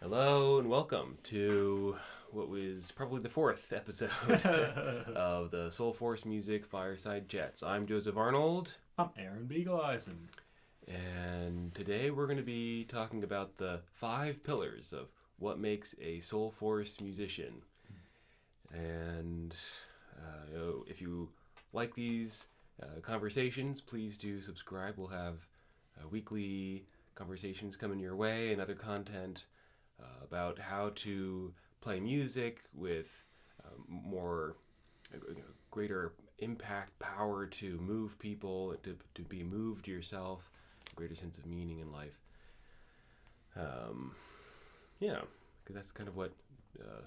Hello and welcome to what was probably the fourth episode of the Soulforce Music Fireside Chats. I'm Joseph Arnold, I'm Aaron Bigeleisen. and today we're going to be talking about the 5 pillars of what makes a Soulforce musician. And if you like these conversations, please do subscribe. We'll have weekly conversations coming your way and other content about how to play music with more greater impact, power to move people, to be moved yourself, a greater sense of meaning in life. Yeah, because that's kind of what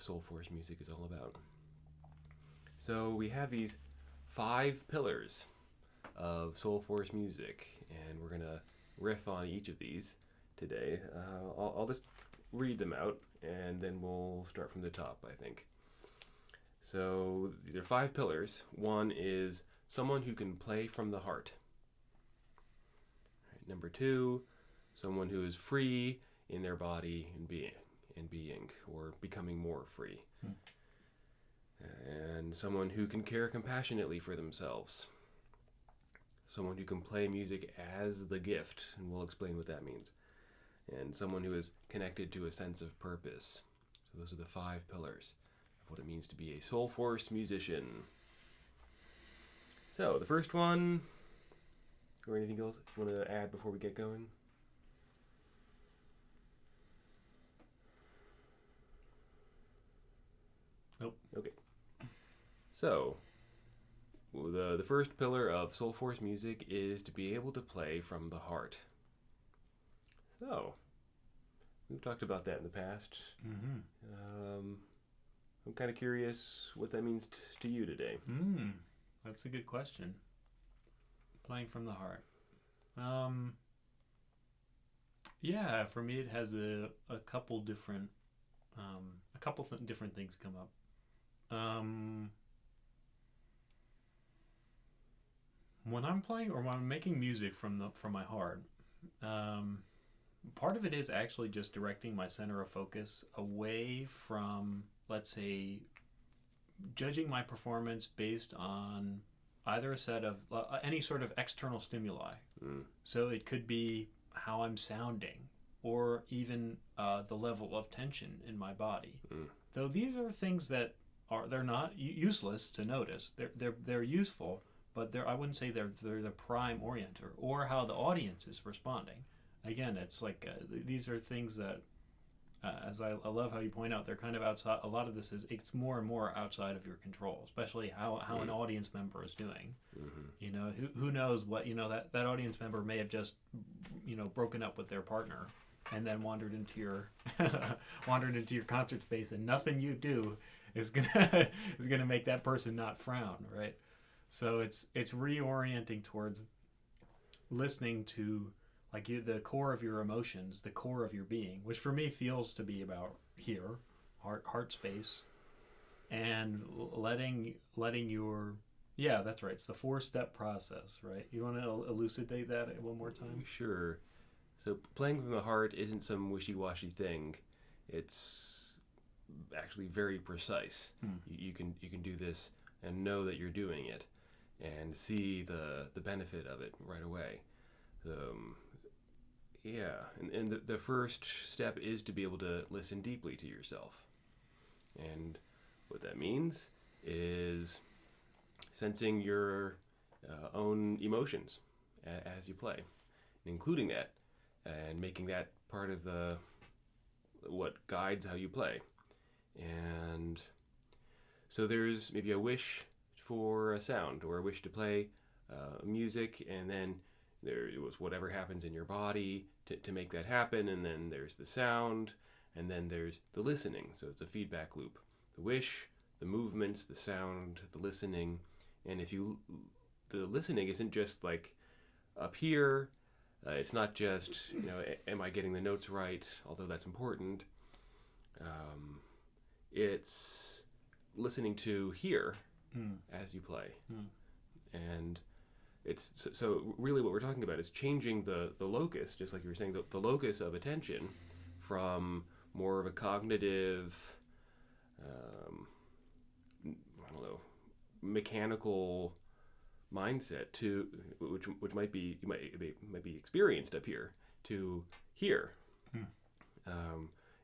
Soulforce music is all about. So we have these 5 pillars of Soulforce music, and we're gonna riff on each of these today. I'll just read them out, and then we'll start from the top, I think. So there are 5 pillars. One is someone who can play from the heart. Right. Number 2, someone who is free in their body and being, or becoming more free. And someone who can care compassionately for themselves. Someone who can play music as the gift, and we'll explain what that means. And someone who is connected to a sense of purpose. So those are the 5 pillars of what it means to be a Soulforce musician. So the first one, or anything else you want to add before we get going? Nope. Okay. So the first pillar of Soulforce music is to be able to play from the heart. So, we've talked about that in the past. I'm kind of curious what that means to you today. That's a good question. Playing from the heart. Yeah, for me it has a couple different different things come up. When I'm playing or when I'm making music from my heart, part of it is actually just directing my center of focus away from, let's say, judging my performance based on either a set of any sort of external stimuli. So it could be how I'm sounding, or even the level of tension in my body. Though these are things that they're not useless to notice. They're useful, but I wouldn't say they're the prime orienter, or how the audience is responding. Again, it's like these are things that, as I love how you point out, they're kind of outside. A lot of this it's more and more outside of your control, especially how an audience member is doing. You know, who knows what, that audience member may have just, broken up with their partner and then wandered into your concert space, and nothing you do is gonna make that person not frown, right? So it's reorienting towards listening to the core of your emotions, the core of your being, which for me feels to be about here, heart space, and letting your, yeah, that's right. It's the 4-step process, right? You want to elucidate that one more time? Sure. So playing from the heart isn't some wishy-washy thing. It's actually very precise. You can do this and know that you're doing it, and see the benefit of it right away. Yeah, and the first step is to be able to listen deeply to yourself. And what that means is sensing your own emotions as you play, including that, and making that part of what guides how you play. And so there's maybe a wish for a sound, or a wish to play music, and then there was whatever happens in your body to make that happen, and then there's the sound, and then there's the listening. So it's a feedback loop: the wish, the movements, the sound, the listening. And the listening isn't just like up here. It's not just, am I getting the notes right, although that's important. It's listening to hear as you play. And it's so really what we're talking about is changing the locus, just like you were saying, the locus of attention from more of a cognitive, I don't know, mechanical mindset to which might be experienced up here to here.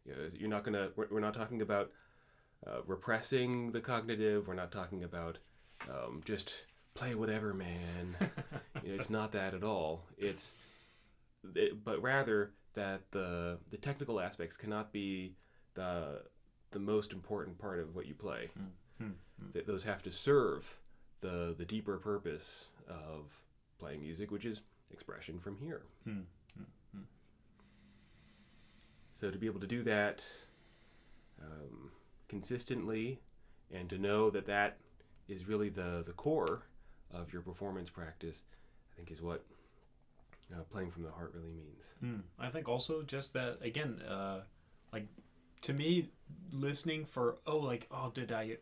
You're not gonna. We're not talking about repressing the cognitive. We're not talking about just play whatever, man. It's not that at all. But rather that the technical aspects cannot be the most important part of what you play. That those have to serve the deeper purpose of playing music, which is expression from here. So to be able to do that consistently, and to know that that is really the core of your performance practice, I think is what playing from the heart really means. I think also just that, again, like, to me, listening for, did I,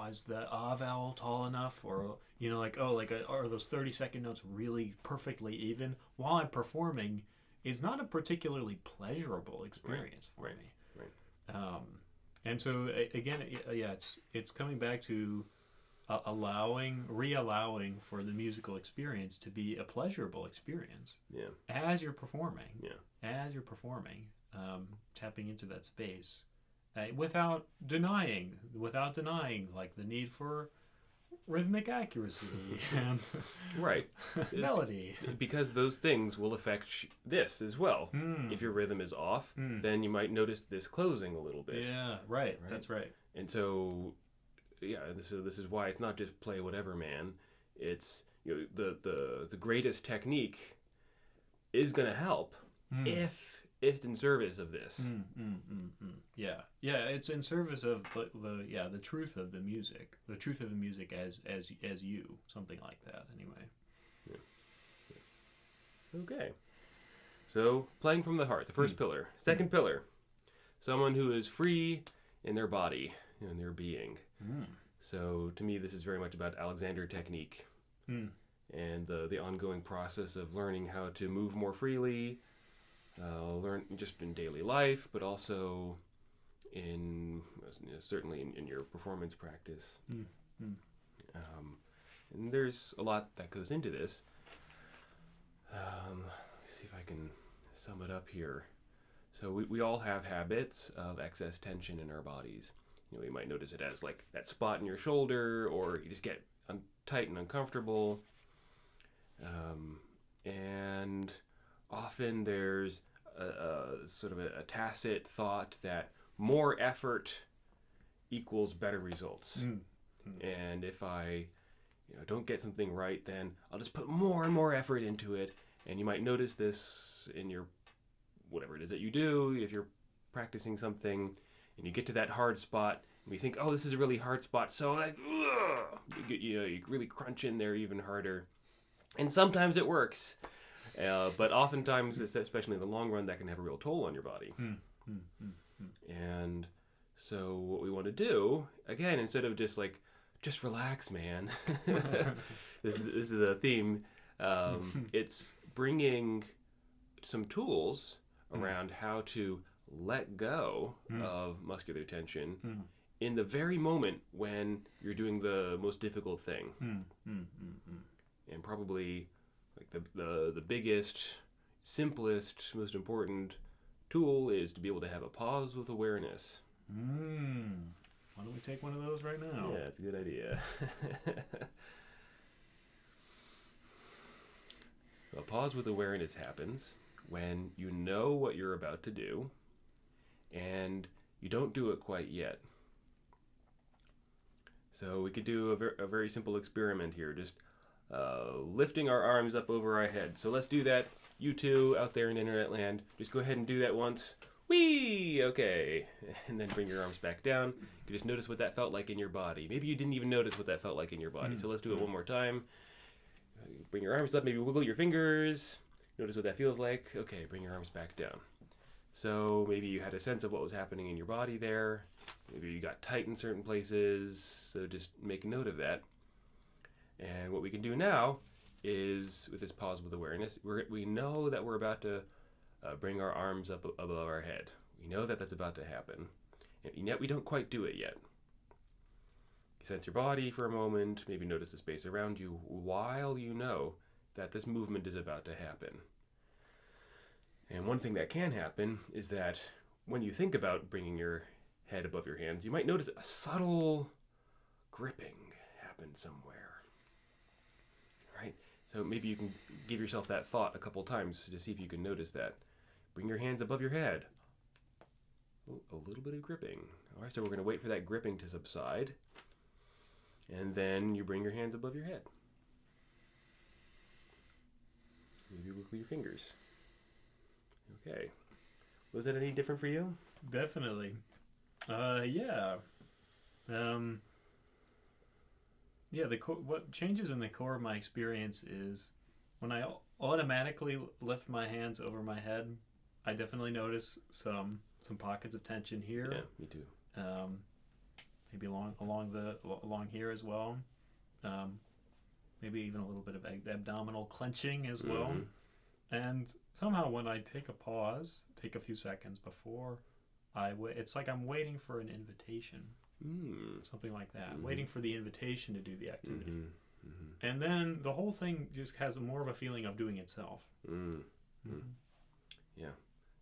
is the ah vowel tall enough? Or, are those 30-second notes really perfectly even? While I'm performing is not a particularly pleasurable experience for me. Right. And so, again, it's coming back to re-allowing for the musical experience to be a pleasurable experience. Yeah. As you're performing. Yeah. As you're performing, tapping into that space, without denying, like the need for rhythmic accuracy and right melody, because those things will affect this as well. If your rhythm is off, then you might notice this closing a little bit. Yeah, right. That's right. And so, this is why it's not just play whatever, man. It's the greatest technique is going to help if it's in service of this. Yeah, it's in service of the truth of the music, as you, something like that. Anyway. Yeah. Okay. So playing from the heart, the first pillar. Second pillar, someone who is free in their body, in their being. So to me, this is very much about Alexander technique and the ongoing process of learning how to move more freely. Learn just in daily life, but also certainly in your performance practice. And there's a lot that goes into this. Let's see if I can sum it up here. So we all have habits of excess tension in our bodies. You might notice it as like that spot in your shoulder, or you just get tight and uncomfortable. And often there's a sort of a tacit thought that more effort equals better results. And if I don't get something right, then I'll just put more and more effort into it. And you might notice this in your whatever it is that you do. If you're practicing something and you get to that hard spot and you think, oh, this is a really hard spot, so like, you really crunch in there even harder. And sometimes it works. But oftentimes, especially in the long run, that can have a real toll on your body. And so what we want to do, again, instead of just relax, man. This is a theme. It's bringing some tools around how to let go of muscular tension in the very moment when you're doing the most difficult thing. And probably like the biggest, simplest, most important tool is to be able to have a pause with awareness. Why don't we take one of those right now? Yeah, it's a good idea. A pause with awareness happens when you know what you're about to do and you don't do it quite yet. So we could do a very simple experiment here, just lifting our arms up over our head. So let's do that. You two out there in internet land, just go ahead and do that once. Whee! Okay. And then bring your arms back down. You can just notice what that felt like in your body. Maybe you didn't even notice what that felt like in your body. So let's do it one more time. Bring your arms up, maybe wiggle your fingers. Notice what that feels like. Okay, bring your arms back down. So maybe you had a sense of what was happening in your body there. Maybe you got tight in certain places. So just make note of that. And what we can do now is, with this pause with awareness, we know that we're about to bring our arms up above our head. We know that that's about to happen, and yet we don't quite do it yet. You sense your body for a moment, maybe notice the space around you while you know that this movement is about to happen. And one thing that can happen is that when you think about bringing your head above your hands, you might notice a subtle gripping happen somewhere. Right? So maybe you can give yourself that thought a couple times to see if you can notice that. Bring your hands above your head. Oh, a little bit of gripping. All right, so we're going to wait for that gripping to subside. And then you bring your hands above your head. Maybe wiggle your fingers. Okay. Was that any different for you? Definitely. Yeah. Yeah, what changes in the core of my experience is when I automatically lift my hands over my head, I definitely notice some pockets of tension here. Yeah, me too. Maybe along here as well. Maybe even a little bit of abdominal clenching as well. And somehow when I take a pause, take a few seconds before it's like I'm waiting for an invitation. Something like that. Waiting for the invitation to do the activity. And then the whole thing just has more of a feeling of doing itself. Yeah.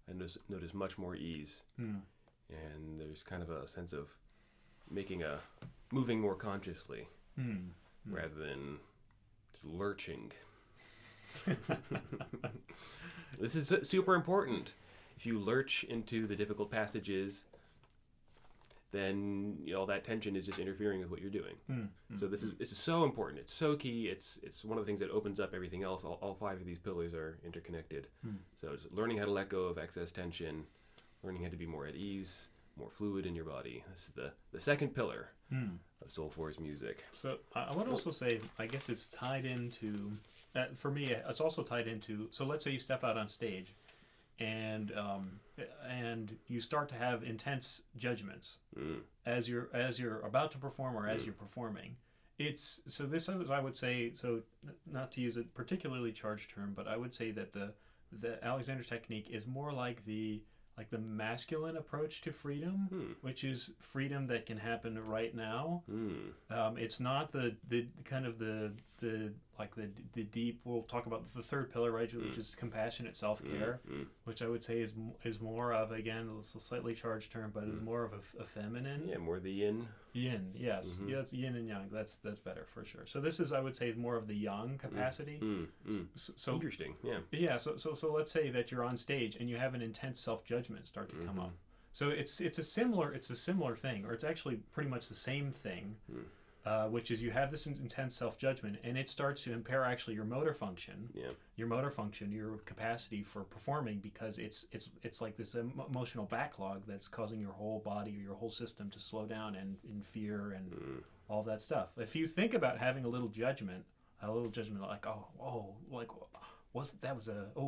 I notice much more ease. And there's kind of a sense of moving more consciously rather than just lurching. This is super important. If you lurch into the difficult passages, then all that tension is just interfering with what you're doing. So this is so important. It's so key. It's one of the things that opens up everything else. All 5 of these pillars are interconnected. So it's learning how to let go of excess tension, learning how to be more at ease, more fluid in your body. This is the second pillar of Soulforce music. So I would also say, I guess it's tied into, for me, it's also tied into, so let's say you step out on stage and you start to have intense judgments as you're about to perform or as you're performing. I would say, so not to use a particularly charged term, but I would say that the Alexander technique is more like the masculine approach to freedom, which is freedom that can happen right now. It's not the kind of the deep. We'll talk about the third pillar, right, which is compassionate self-care, which I would say is more of, again, it's a slightly charged term, but is more of a feminine. Yeah, more the yin. Yin, yes, yeah, it's yin and yang. That's better for sure. So this is, I would say, more of the yang capacity. So interesting. Yeah. Yeah. So let's say that you're on stage and you have an intense self-judgment start to come up. So it's a similar thing, or it's actually pretty much the same thing, which is you have this intense self-judgment, and it starts to impair actually your motor function. Yeah. Your capacity for performing, because it's like this emotional backlog that's causing your whole body or your whole system to slow down and in fear and all that stuff. If you think about having a little judgment like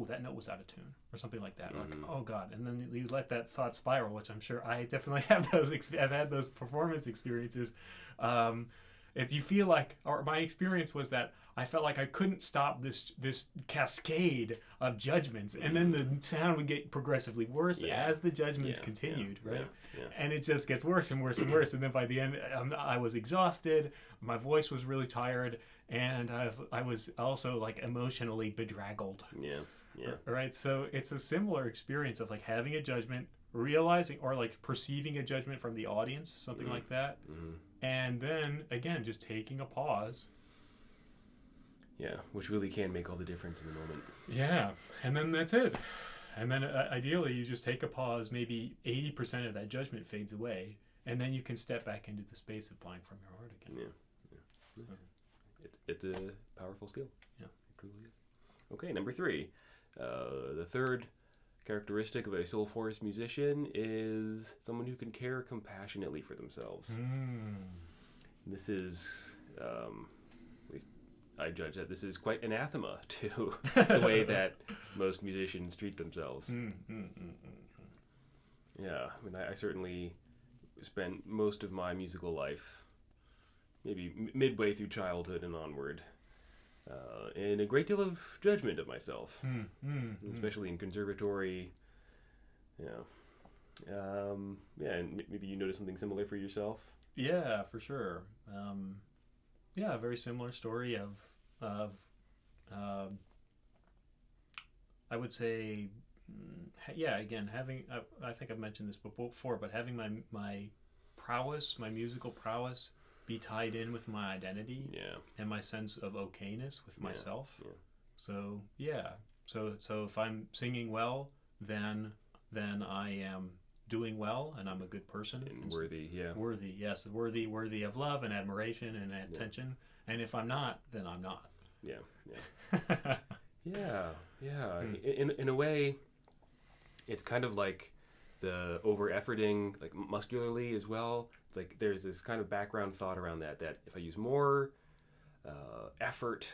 that note was out of tune or something like that. Like, oh God. And then you let that thought spiral, which I'm sure I definitely have I've had those performance experiences. If you feel like, or my experience was that I felt like I couldn't stop this cascade of judgments, and then the sound would get progressively worse as the judgments continued, right? Yeah. And it just gets worse and worse and worse. And then by the end, I was exhausted. My voice was really tired, and I was also like emotionally bedraggled. Yeah. Right. So it's a similar experience of like having a judgment, realizing or like perceiving a judgment from the audience, something like that. And then again, just taking a pause. Yeah, which really can make all the difference in the moment. Yeah, and then that's it. And then ideally, you just take a pause. Maybe 80% of that judgment fades away, and then you can step back into the space of playing from your heart again. Yeah. So. It's a powerful skill. Yeah, it truly is. Okay, number 3. The third characteristic of a Soulforce musician is someone who can care compassionately for themselves. This is, at least I judge that this is quite anathema to the way that most musicians treat themselves. Yeah, I mean, I certainly spent most of my musical life, maybe midway through childhood and onward, in a great deal of judgment of myself, especially in conservatory. Yeah, and maybe you notice something similar for yourself. Yeah, for sure. Yeah, a very similar story of I would say, yeah, again, having, I think I've mentioned this before, but having my prowess, my musical prowess, be tied in with my identity Yeah. and my sense of okayness with Yeah. myself. Yeah. So yeah, so if I'm singing well, then I am doing well, and I'm a good person And worthy, yeah. Worthy, yes, worthy of love and admiration and attention. And if I'm not, then I'm not. Yeah, yeah. Yeah. In a way, it's kind of like the over-efforting, like muscularly as well. It's like there's this kind of background thought around that if I use more effort,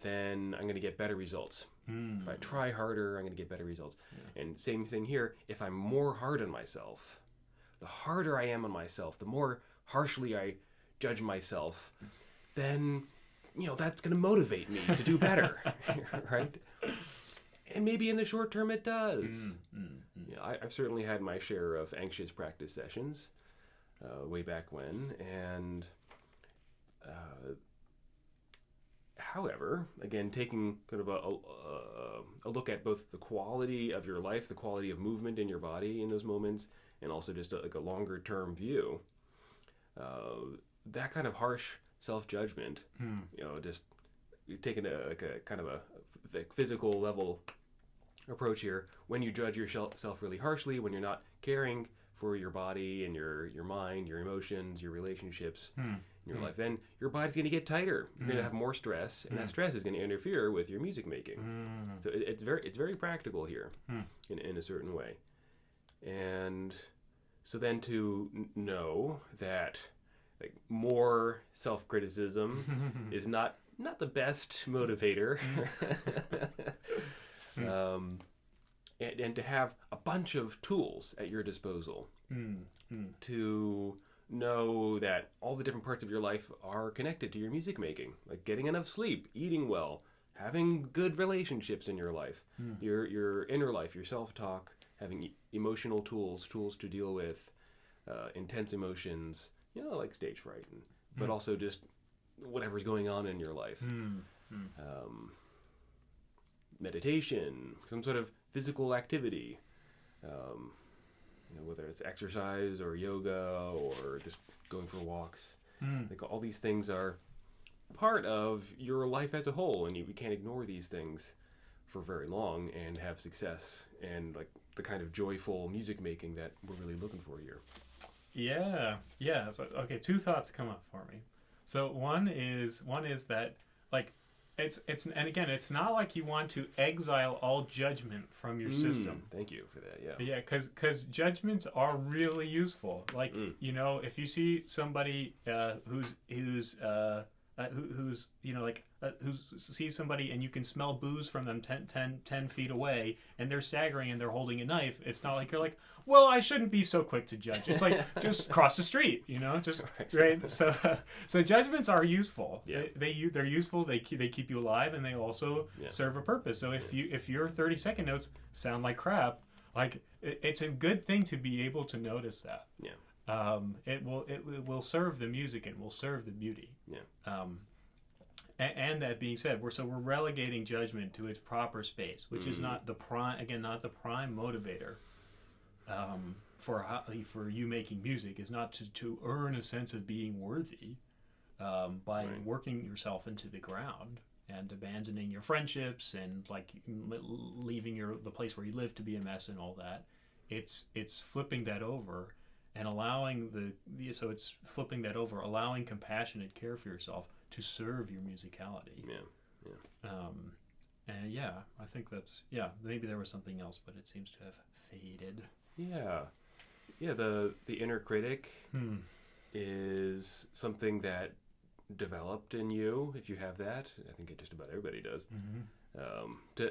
then I'm going to get better results. If I try harder, I'm going to get better results. Yeah. And same thing here. If I'm more hard on myself, the harder I am on myself, the more harshly I judge myself, then, that's going to motivate me to do better, right? And maybe in the short term it does. I've certainly had my share of anxious practice sessions way back when, and however, again, taking kind of a look at both the quality of your life, the quality of movement in your body in those moments, and also just a longer term view, that kind of harsh self-judgment, just taking a kind of a physical level approach here. When you judge yourself really harshly, when you're not caring for your body and your mind, your emotions, your relationships in your life, then your body's going to get tighter. You're going to have more stress, and that stress is going to interfere with your music making. So it's very practical here in a certain way. And so then to know that like more self-criticism is not the best motivator. And to have a bunch of tools at your disposal to know that all the different parts of your life are connected to your music making, like getting enough sleep, eating well, having good relationships in your life, your inner life, your self-talk, having emotional tools to deal with intense emotions, like stage fright, but also just whatever's going on in your life. Meditation, some sort of physical activity, whether it's exercise or yoga or just going for walks. Like all these things are part of your life as a whole, and we can't ignore these things for very long and have success and like the kind of joyful music making that we're really looking for here. Yeah. So okay, two thoughts come up for me. So one is that like it's and again, it's not like you want to exile all judgment from your system. Thank you for that. Yeah, because judgments are really useful. Like if you see somebody who sees somebody and you can smell booze from them 10 feet away, and they're staggering and they're holding a knife, it's not like you're like, well, I shouldn't be so quick to judge. It's like, just cross the street, just right. So judgments are useful. Yeah. They're useful. They keep you alive, and they also serve a purpose. So if your 30-second notes sound like crap, like it's a good thing to be able to notice that. Yeah. It will serve the music and will serve the beauty. Yeah. And that being said, we're relegating judgment to its proper space, which is not the prime motivator for you making music. Is not to earn a sense of being worthy by working yourself into the ground and abandoning your friendships and like leaving the place where you live to be a mess and all that. It's flipping that over and allowing allowing compassionate care for yourself to serve your musicality. And I think that's maybe there was something else, but it seems to have faded. The inner critic is something that developed in you, if you have that. I think just about everybody does.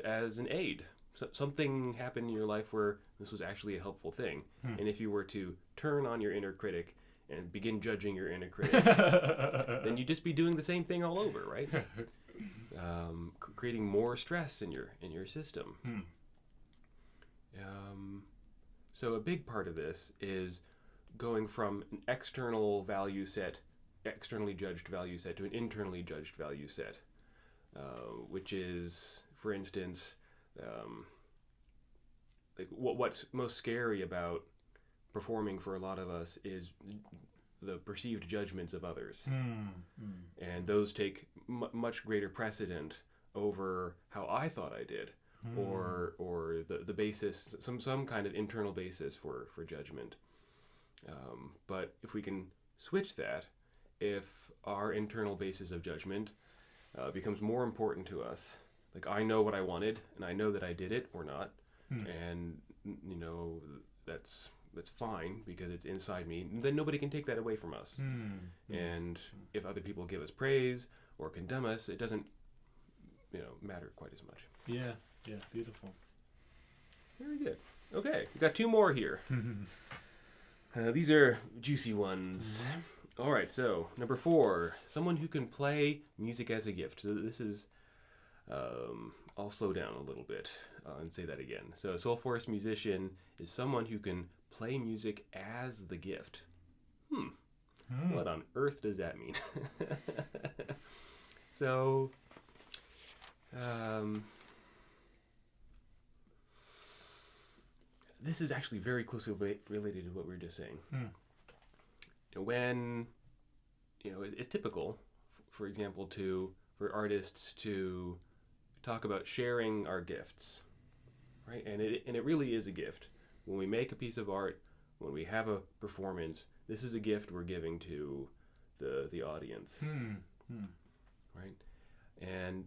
As an aid. So something happened in your life where this was actually a helpful thing. And if you were to turn on your inner critic and begin judging your inner critic, then you'd just be doing the same thing all over, right? Creating more stress in your system. So a big part of this is going from an externally judged value set to an internally judged value set, which is, for instance, like what's most scary about performing for a lot of us is the perceived judgments of others, and those take much greater precedent over how I thought I did, or the basis, some kind of internal basis for judgment. But if we can switch that, if our internal basis of judgment becomes more important to us, like I know what I wanted and I know that I did it or not, and you know that's fine because it's inside me, then nobody can take that away from us. And if other people give us praise or condemn us, it doesn't matter quite as much. Yeah, beautiful. Very good. Okay, we got two more here. These are juicy ones. All right, so number 4, someone who can play music as a gift. So this is, I'll slow down a little bit and say that again. So a Soulforce musician is someone who can play music as the gift. What on earth does that mean? So, this is actually very closely related to what we were just saying. When, it's typical, for example, for artists to talk about sharing our gifts, right? And it really is a gift. When we make a piece of art, when we have a performance, this is a gift we're giving to the audience, right? And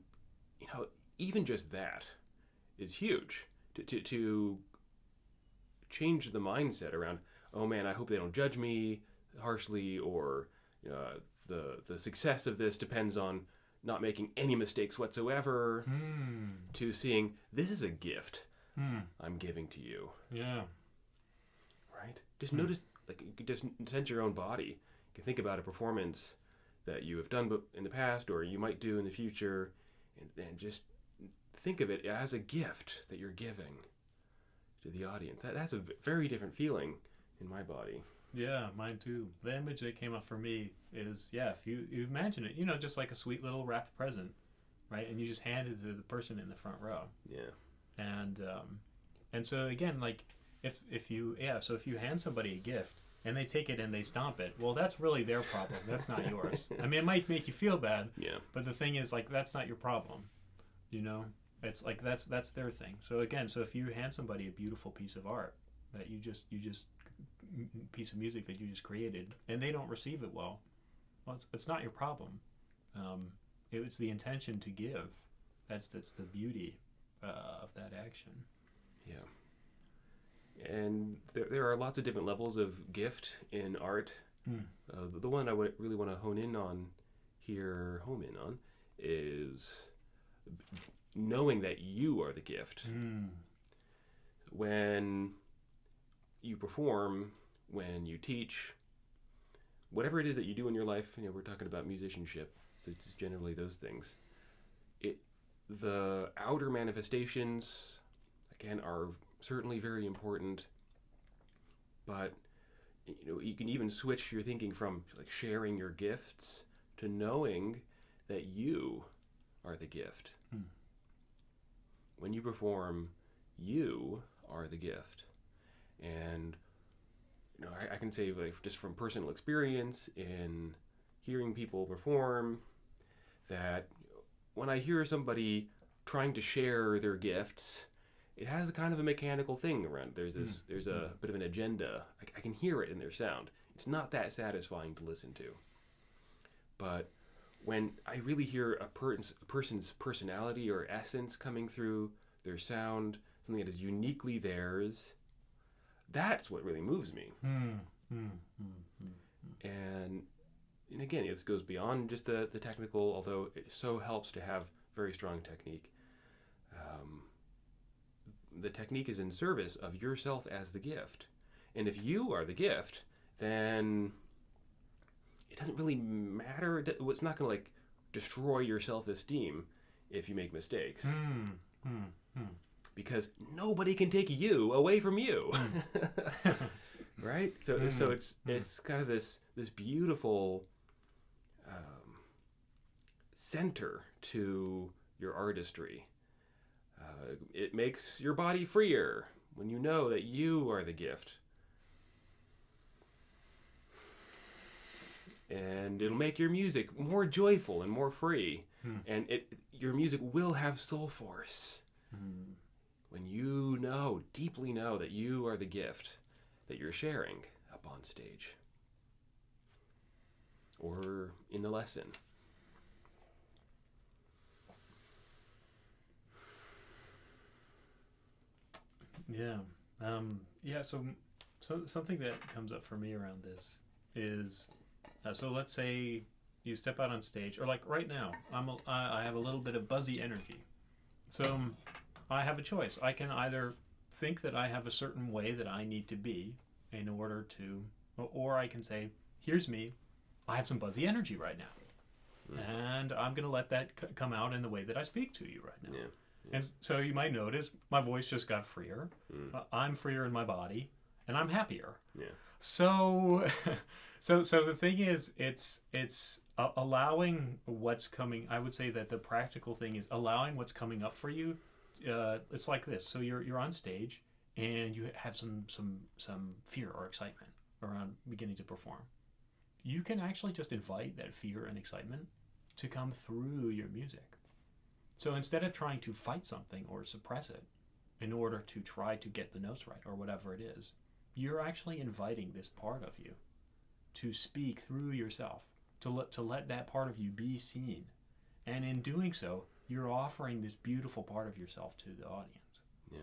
even just that is huge to change the mindset around. Oh man, I hope they don't judge me harshly, or the success of this depends on not making any mistakes whatsoever, to seeing this is a gift I'm giving to you. Yeah. Right? Just notice, like, you could just sense your own body. You can think about a performance that you have done in the past or you might do in the future, and just think of it as a gift that you're giving to the audience. That's a very different feeling in my body. Yeah, mine too. The image that came up for me is, if you imagine it, just like a sweet little wrapped present, right? And you just hand it to the person in the front row. Yeah. And so again, like if you hand somebody a gift and they take it and they stomp it, well, that's really their problem. That's not yours. I mean, it might make you feel bad. Yeah. But the thing is, like, that's not your problem. It's like that's their thing. So again, if you hand somebody a beautiful piece of art that you just piece of music that you just created, and they don't receive it well, it's not your problem. It's the intention to give. That's the beauty of that action. Yeah. And there are lots of different levels of gift in art. The one I would really want to hone in on is knowing that you are the gift. When you perform, when you teach, whatever it is that you do in your life, we're talking about musicianship, so it's generally those things. The outer manifestations, again, are certainly very important, but you can even switch your thinking from like sharing your gifts to knowing that you are the gift. When you perform, you are the gift. And I can say, like, just from personal experience in hearing people perform, that when I hear somebody trying to share their gifts, it has a kind of a mechanical thing around. There's a bit of an agenda. I can hear it in their sound. It's not that satisfying to listen to. But when I really hear a person's personality or essence coming through their sound, something that is uniquely theirs, that's what really moves me. And again, this goes beyond just the technical, although it so helps to have very strong technique. The technique is in service of yourself as the gift. And if you are the gift, then it doesn't really matter. It's not going to destroy your self-esteem if you make mistakes. because nobody can take you away from you. Right? So it's kind of this beautiful center to your artistry. It makes your body freer when you know that you are the gift. And it'll make your music more joyful and more free. And your music will have soul force. When you deeply know that you are the gift that you're sharing up on stage or in the lesson. Yeah. So something that comes up for me around this is, so let's say you step out on stage, or like right now, I have a little bit of buzzy energy. So I have a choice. I can either think that I have a certain way that I need to be in order to, or I can say, here's me, I have some buzzy energy right now. And I'm going to let that come out in the way that I speak to you right now. Yeah. And so you might notice my voice just got freer. I'm freer in my body, and I'm happier. Yeah. So, so the thing is, it's allowing what's coming. I would say that the practical thing is allowing what's coming up for you. It's like this. So you're on stage, and you have some fear or excitement around beginning to perform. You can actually just invite that fear and excitement to come through your music. So instead of trying to fight something or suppress it in order to try to get the notes right or whatever it is, you're actually inviting this part of you to speak through yourself, to let that part of you be seen. And in doing so, you're offering this beautiful part of yourself to the audience. Yeah.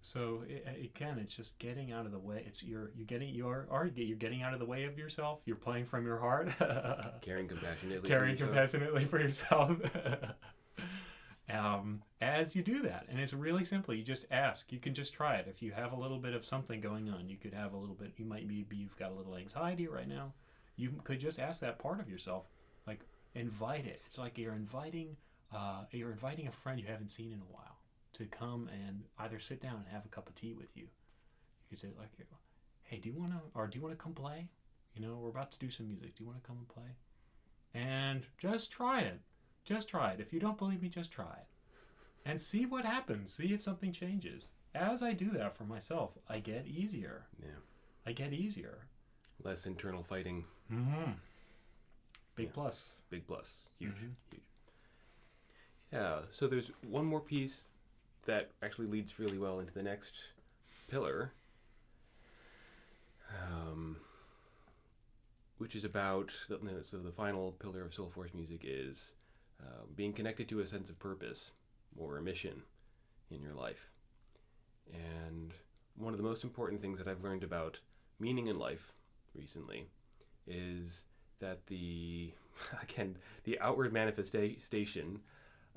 So it's just getting out of the way. You're getting out of the way of yourself. You're playing from your heart. Caring compassionately. Compassionately for yourself. As you do that, and it's really simple. You just ask. You can just try it. If you have a little bit of something going on, you could have a little bit. You've got a little anxiety right now. You could just ask that part of yourself, like invite it. It's like you're inviting a friend you haven't seen in a while to come and either sit down and have a cup of tea with you. You could say like, hey, do you want to come play? We're about to do some music. Do you want to come and play? And just try it. Just try it. If you don't believe me, just try it. And see what happens. See if something changes. As I do that for myself, I get easier. Yeah. I get easier. Less internal fighting. Big plus. Big plus. Huge. Huge. Yeah. So there's one more piece that actually leads really well into the next pillar, which is about, so the final pillar of Soulforce music is being connected to a sense of purpose or a mission in your life. And one of the most important things that I've learned about meaning in life recently is that the outward manifestation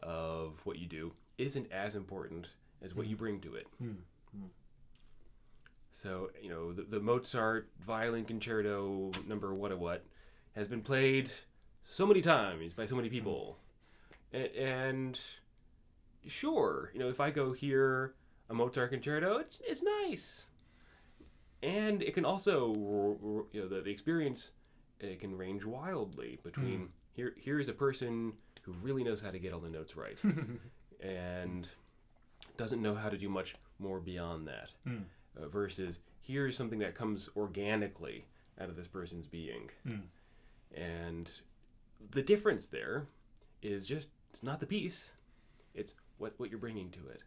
of what you do isn't as important as what you bring to it. So, the Mozart violin concerto number what has been played so many times by so many people. And sure, if I go hear a Mozart concerto, it's nice. And it can also, the experience, it can range wildly between here's a person who really knows how to get all the notes right and doesn't know how to do much more beyond that, versus here's something that comes organically out of this person's being. And the difference there is just, it's not the piece, it's what you're bringing to it.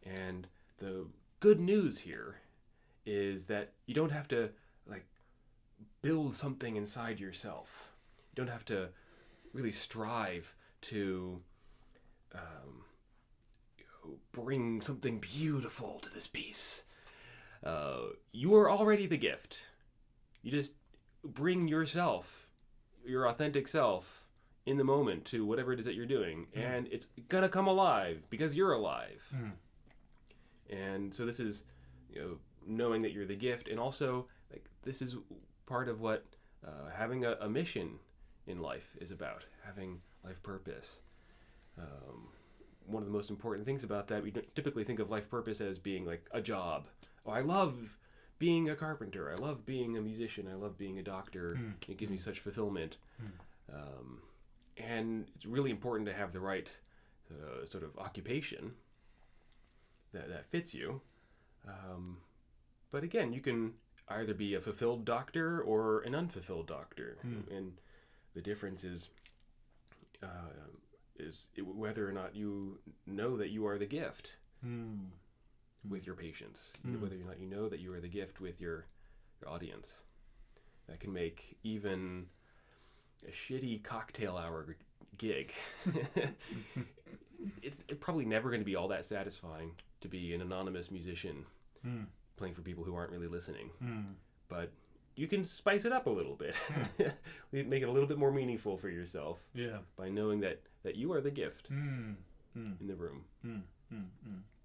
And the good news here is that you don't have to build something inside yourself. You don't have to really strive to bring something beautiful to this piece. You are already the gift. You just bring yourself, your authentic self, in the moment to whatever it is that you're doing, and it's gonna come alive because you're alive. And so this is, knowing that you're the gift, and also this is part of what having a mission in life is about, having life purpose. one of the most important things about that, we don't typically think of life purpose as being like a job. Oh, I love being a carpenter. I love being a musician. I love being a doctor. It gives me such fulfillment. And it's really important to have the right sort of occupation that fits you. But again, you can either be a fulfilled doctor or an unfulfilled doctor. And the difference is whether or not you know that you are the gift with your patients, whether or not you know that you are the gift with your audience. That can make even a shitty cocktail hour gig. It's probably never going to be all that satisfying to be an anonymous musician playing for people who aren't really listening. But you can spice it up a little bit. Make it a little bit more meaningful for yourself by knowing that you are the gift in the room.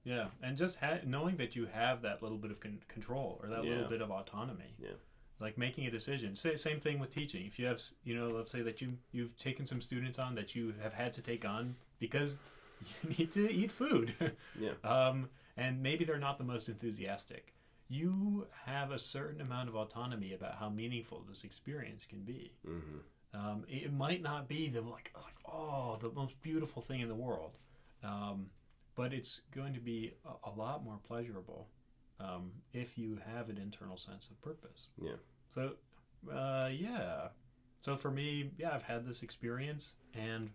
Yeah, and just knowing that you have that little bit of control or that little bit of autonomy. Yeah. Like making a decision. Same thing with teaching. If you have, let's say that you've taken some students on that you have had to take on because you need to eat food. And maybe they're not the most enthusiastic. You have a certain amount of autonomy about how meaningful this experience can be. It might not be the most beautiful thing in the world, but it's going to be a lot more pleasurable if you have an internal sense of purpose. Yeah. So, So for me, I've had this experience, and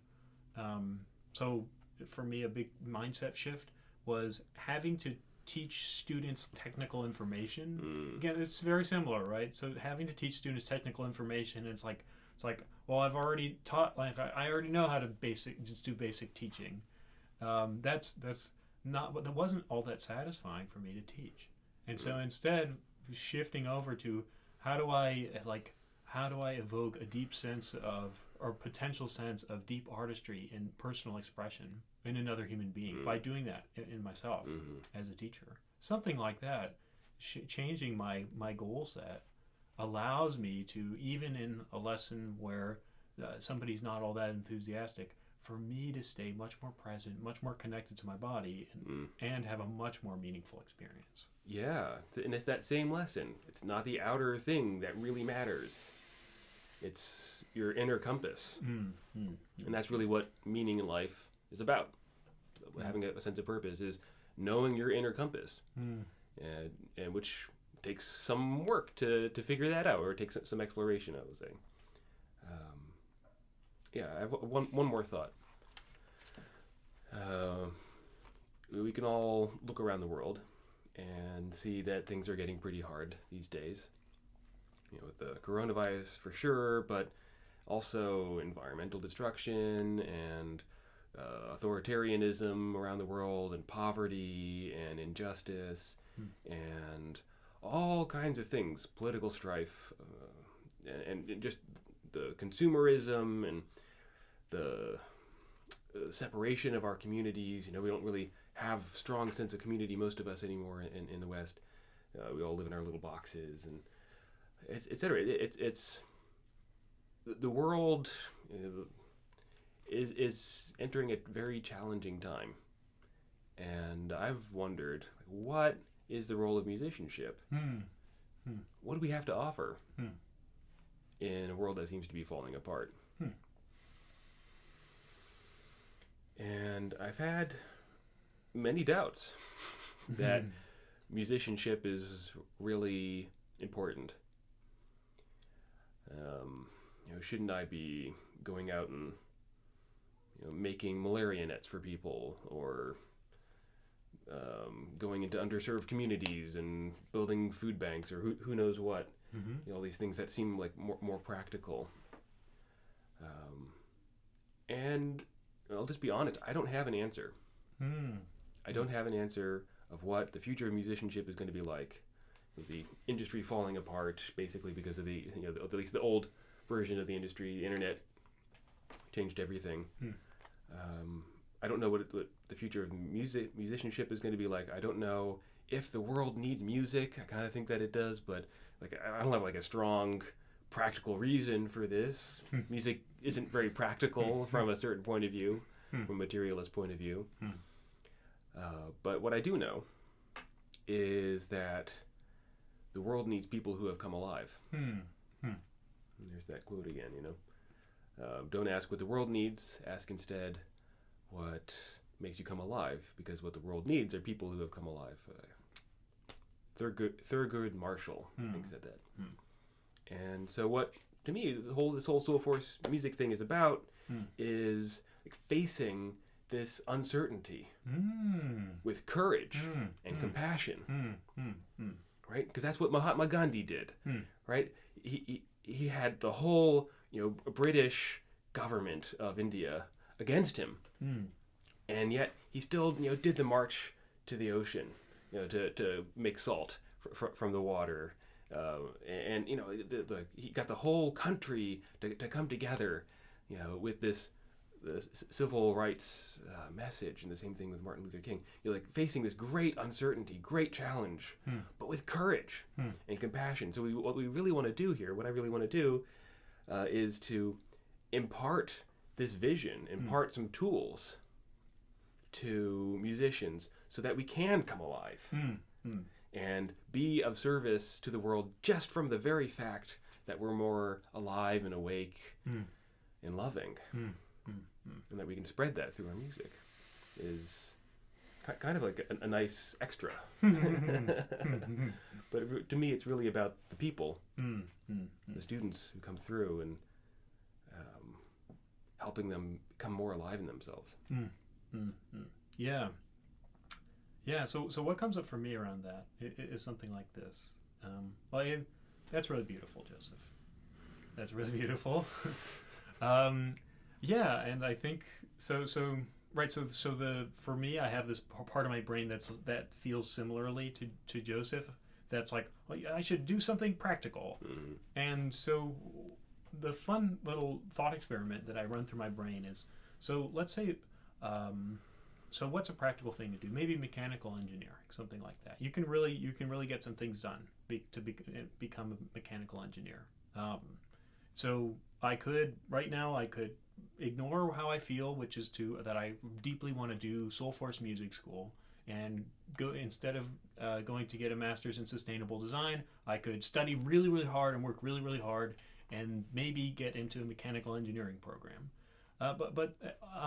so for me, a big mindset shift was having to teach students technical information. Again, it's very similar, right? So having to teach students technical information, it's like, well, I've already taught, like I already know how to just do basic teaching. That's not, that wasn't all that satisfying for me to teach. And so instead, shifting over to how do I evoke a deep sense of, or potential sense of deep artistry and personal expression in another human being by doing that in myself as a teacher. Something like that, changing my goal set allows me to, even in a lesson where somebody's not all that enthusiastic, for me to stay much more present, much more connected to my body, and have a much more meaningful experience. Yeah, and it's that same lesson. It's not the outer thing that really matters. It's your inner compass. And that's really what meaning in life is about. Having a sense of purpose is knowing your inner compass, and which takes some work to figure that out, or it takes some exploration, I would say. I have one more thought. We can all look around the world and see that things are getting pretty hard these days. With the coronavirus for sure, but also environmental destruction and authoritarianism around the world, and poverty and injustice and all kinds of things, political strife, and just the consumerism and the separation of our communities. We don't really have a strong sense of community, most of us anymore in the West. We all live in our little boxes, and etc. It's the world is entering a very challenging time, and I've wondered, what is the role of musicianship? What do we have to offer in a world that seems to be falling apart? And I've had many doubts that musicianship is really important. Shouldn't I be going out and making malaria nets for people, or going into underserved communities and building food banks, or who knows what? All these things that seem like more practical. And I'll just be honest, I don't have an answer. I don't have an answer of what the future of musicianship is going to be like. The industry falling apart, basically because of the, at least the old version of the industry, the internet changed everything. I don't know what the future of musicianship is going to be like. I don't know if the world needs music. I kind of think that it does, but I don't have a strong practical reason for this. Music isn't very practical from a certain point of view. from a materialist point of view. But what I do know is that the world needs people who have come alive. There's that quote again, you know. Don't ask what the world needs, ask instead what makes you come alive, because what the world needs are people who have come alive. Thurgood Marshall, I think, said that. And so what, to me, this whole Soulforce music thing is about is like facing this uncertainty with courage and compassion, right? Because that's what Mahatma Gandhi did, right? He had the whole, you know, British government of India against him, and yet he still, you know, did the march to the ocean, you know, to make salt from the water, and you know, he got the whole country to come together, you know, with the civil rights message, and the same thing with Martin Luther King. You're like facing this great uncertainty, great challenge, but with courage and compassion. So what we really want to do here, what I really want to do, is to impart this vision, impart some tools to musicians so that we can come alive and be of service to the world just from the very fact that we're more alive and awake and loving. And that we can spread that through our music is kind of like a nice extra. But to me, it's really about the people, the students who come through, and helping them become more alive in themselves. Yeah. So what comes up for me around that is something like this. That's really beautiful, Joseph. That's really beautiful. Yeah, and I think so. Right. So for me, I have this part of my brain that feels similarly to Joseph. That's like, well, I should do something practical. And so the fun little thought experiment that I run through my brain is, so let's say, so what's a practical thing to do? Maybe mechanical engineering, something like that. You can really get some things done to become a mechanical engineer. So I could ignore how I feel, which is that I deeply want to do Soulforce Music School, and go, instead of going to get a master's in sustainable design, I could study really, really hard and work really, really hard, and maybe get into a mechanical engineering program. But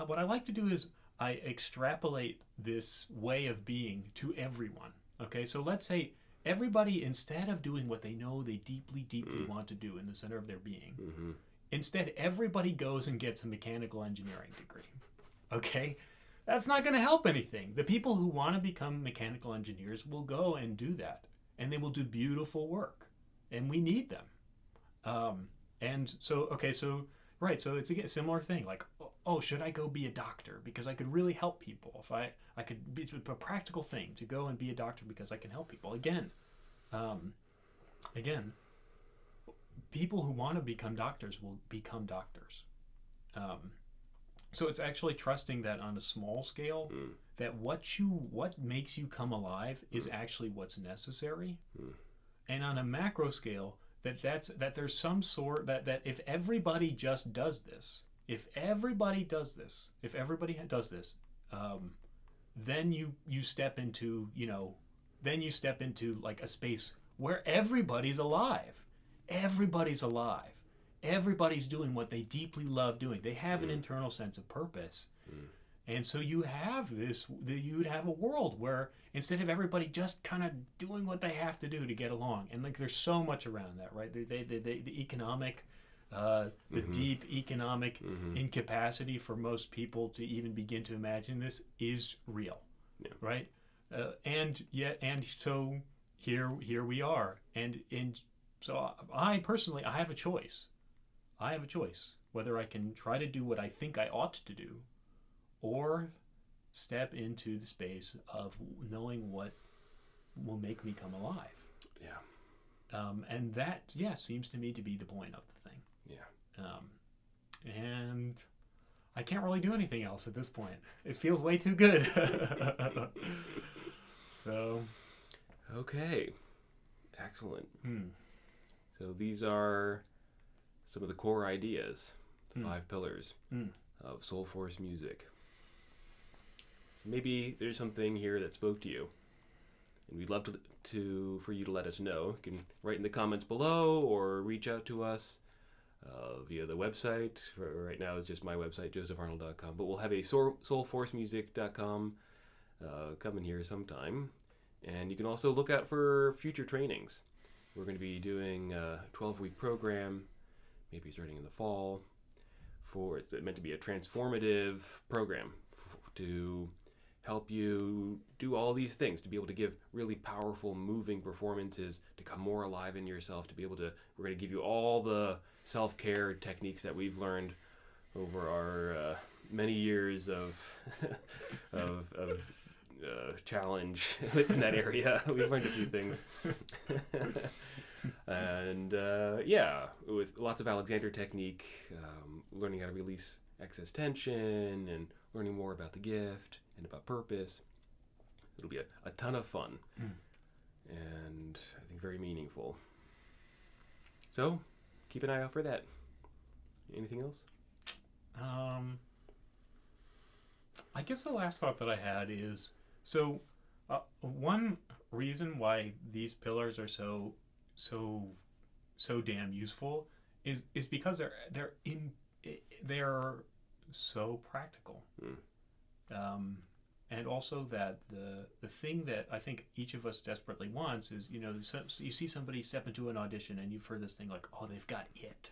what I like to do is I extrapolate this way of being to everyone. Okay, so let's say everybody, instead of doing what they know they deeply, deeply want to do in the center of their being, instead everybody goes and gets a mechanical engineering degree. Okay? That's not going to help anything. The people who want to become mechanical engineers will go and do that, and they will do beautiful work, and we need them. And so, okay, so, right, so it's a similar thing, like, oh, should I go be a doctor because I could really help people? If I could be a practical thing to go and be a doctor because I can help people. Again, people who want to become doctors will become doctors. So it's actually trusting that on a small scale, that what makes you come alive is actually what's necessary, and on a macro scale, that there's some sort that if everybody just does this, if everybody does this, then you step into, like a space where everybody's alive. Everybody's alive. Everybody's doing what they deeply love doing. They have an internal sense of purpose. And so you'd have a world where instead of everybody just kind of doing what they have to do to get along, and like there's so much around that, right? The economic, the deep economic incapacity for most people to even begin to imagine this is real, right? And so here we are, and so I personally have a choice. I have a choice whether I can try to do what I think I ought to do, or step into the space of knowing what will make me come alive. Yeah. And that, seems to me to be the point of the thing. Yeah. And I can't really do anything else at this point. It feels way too good. So. Okay. Excellent. So these are some of the core ideas, the 5 pillars of Soulforce music. maybe there's something here that spoke to you, and we'd love for you to let us know. You can write in the comments below or reach out to us via the website. Right now it's just my website, josepharnold.com, but we'll have a soulforcemusic.com coming here sometime. And you can also look out for future trainings. We're going to be doing a 12-week program, maybe starting in the fall. It's meant to be a transformative program to help you do all these things, to be able to give really powerful, moving performances, to come more alive in yourself, we're going to give you all the self-care techniques that we've learned over our many years of challenge in that area. We've learned a few things. And with lots of Alexander technique, learning how to release excess tension and learning more about the gift and about purpose. It'll be a ton of fun and I think very meaningful. So keep an eye out for that. Anything else? I guess the last thought that I had is, one reason why these pillars are so damn useful is because they're so practical. And also that the thing that I think each of us desperately wants is, you see somebody step into an audition and you've heard this thing like, oh, they've got it,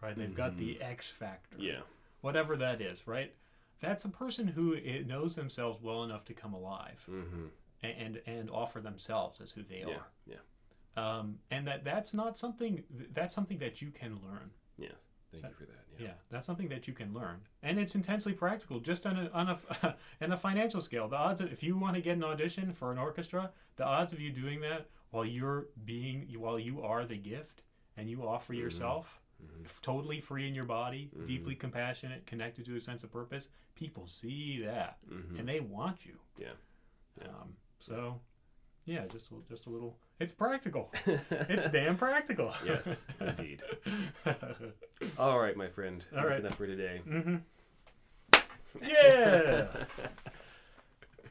right? They've got the X factor. Yeah. Whatever that is, right? That's a person who knows themselves well enough to come alive and offer themselves as who they are. Yeah. And that's something that you can learn. Yes. Thank you for that. Yeah, that's something that you can learn, and it's intensely practical. Just on a financial scale, the odds if you want to get an audition for an orchestra, the odds of you doing that while you are the gift and you offer yourself totally free in your body, deeply compassionate, connected to a sense of purpose, people see that and they want you. Yeah. So, yeah, just a little. It's practical. It's damn practical. Yes, indeed. All right, my friend. All right. That's enough for today. Yeah.